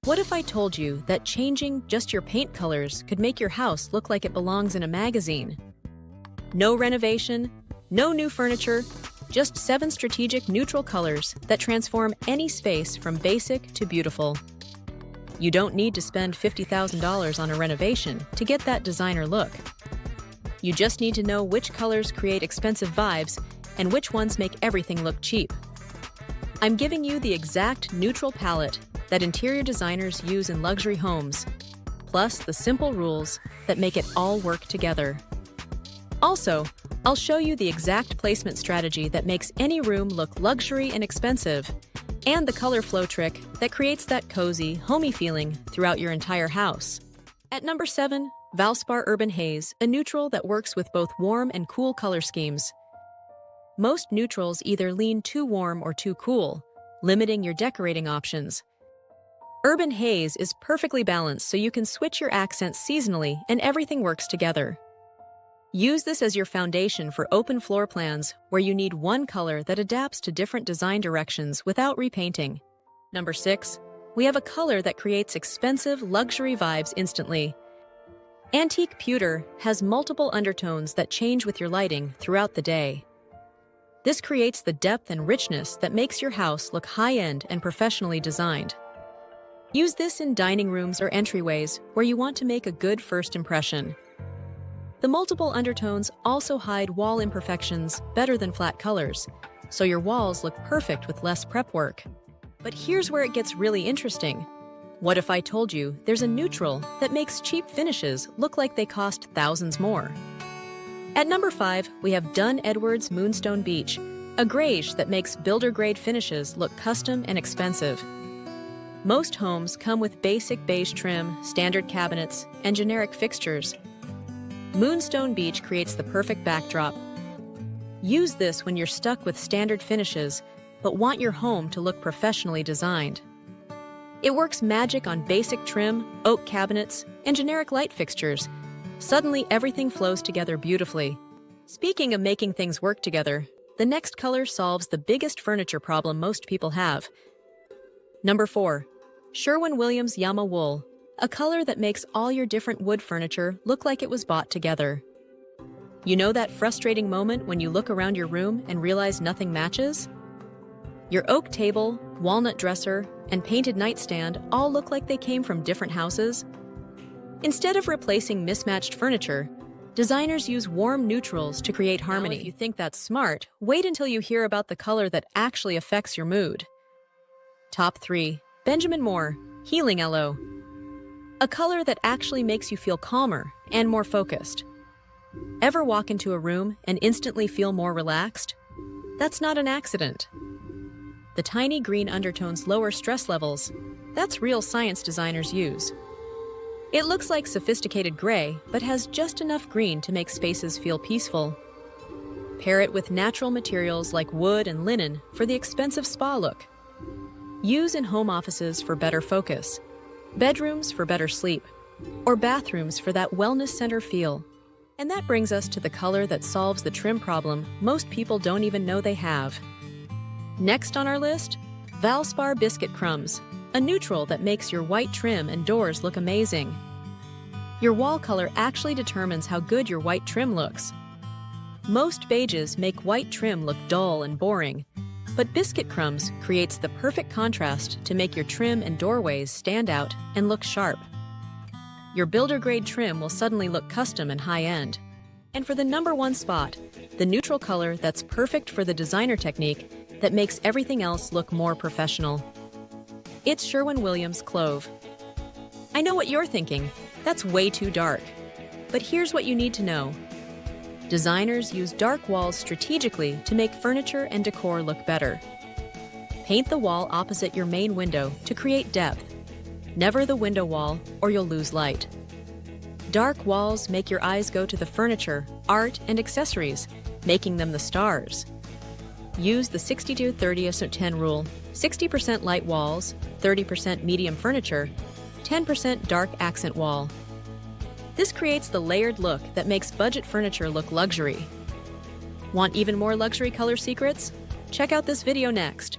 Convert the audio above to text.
What if I told you that changing just your paint colors could make your house look like it belongs in a magazine? No renovation, no new furniture, just 7 strategic neutral colors that transform any space from basic to beautiful. You don't need to spend $50,000 on a renovation to get that designer look. You just need to know which colors create expensive vibes and which ones make everything look cheap. I'm giving you the exact neutral palette that interior designers use in luxury homes, plus the simple rules that make it all work together. Also, I'll show you the exact placement strategy that makes any room look luxury and expensive, and the color flow trick that creates that cozy, homey feeling throughout your entire house. At number 7, Valspar Urban Haze, a neutral that works with both warm and cool color schemes. Most neutrals either lean too warm or too cool, limiting your decorating options. Urban Haze is perfectly balanced so you can switch your accents seasonally and everything works together. Use this as your foundation for open floor plans where you need one color that adapts to different design directions without repainting. Number 6, we have a color that creates expensive luxury vibes instantly. Antique Pewter has multiple undertones that change with your lighting throughout the day. This creates the depth and richness that makes your house look high-end and professionally designed. Use this in dining rooms or entryways where you want to make a good first impression. The multiple undertones also hide wall imperfections better than flat colors, so your walls look perfect with less prep work. But here's where it gets really interesting. What if I told you there's a neutral that makes cheap finishes look like they cost thousands more? At number 5, we have Dunn Edwards Moonstone Beach, a greige that makes builder-grade finishes look custom and expensive. Most homes come with basic beige trim, standard cabinets, and generic fixtures. Moonstone Beach creates the perfect backdrop. Use this when you're stuck with standard finishes, but want your home to look professionally designed. It works magic on basic trim, oak cabinets, and generic light fixtures. Suddenly, everything flows together beautifully. Speaking of making things work together, the next color solves the biggest furniture problem most people have. Number 4, Sherwin-Williams Llama Wool, a color that makes all your different wood furniture look like it was bought together. You know that frustrating moment when you look around your room and realize nothing matches? Your oak table, walnut dresser, and painted nightstand all look like they came from different houses? Instead of replacing mismatched furniture, designers use warm neutrals to create harmony. Now, if you think that's smart, wait until you hear about the color that actually affects your mood. Top 3, Benjamin Moore, Healing Yellow. A color that actually makes you feel calmer and more focused. Ever walk into a room and instantly feel more relaxed? That's not an accident. The tiny green undertones lower stress levels. That's real science designers use. It looks like sophisticated gray, but has just enough green to make spaces feel peaceful. Pair it with natural materials like wood and linen for the expensive spa look. Use in home offices for better focus, bedrooms for better sleep, or bathrooms for that wellness center feel. And that brings us to the color that solves the trim problem most people don't even know they have. Next on our list, Valspar Biscuit Crumbs, a neutral that makes your white trim and doors look amazing. Your wall color actually determines how good your white trim looks. Most beiges make white trim look dull and boring, but Biscuit Crumbs creates the perfect contrast to make your trim and doorways stand out and look sharp. Your builder-grade trim will suddenly look custom and high-end. And for the number 1 spot, the neutral color that's perfect for the designer technique that makes everything else look more professional. It's Sherwin-Williams Clove. I know what you're thinking. That's way too dark. But here's what you need to know. Designers use dark walls strategically to make furniture and decor look better. Paint the wall opposite your main window to create depth. Never the window wall, or you'll lose light. Dark walls make your eyes go to the furniture, art, and accessories, making them the stars. Use the 60-30-10 rule, 60% light walls, 30% medium furniture, 10% dark accent wall. This creates the layered look that makes budget furniture look luxury. Want even more luxury color secrets? Check out this video next.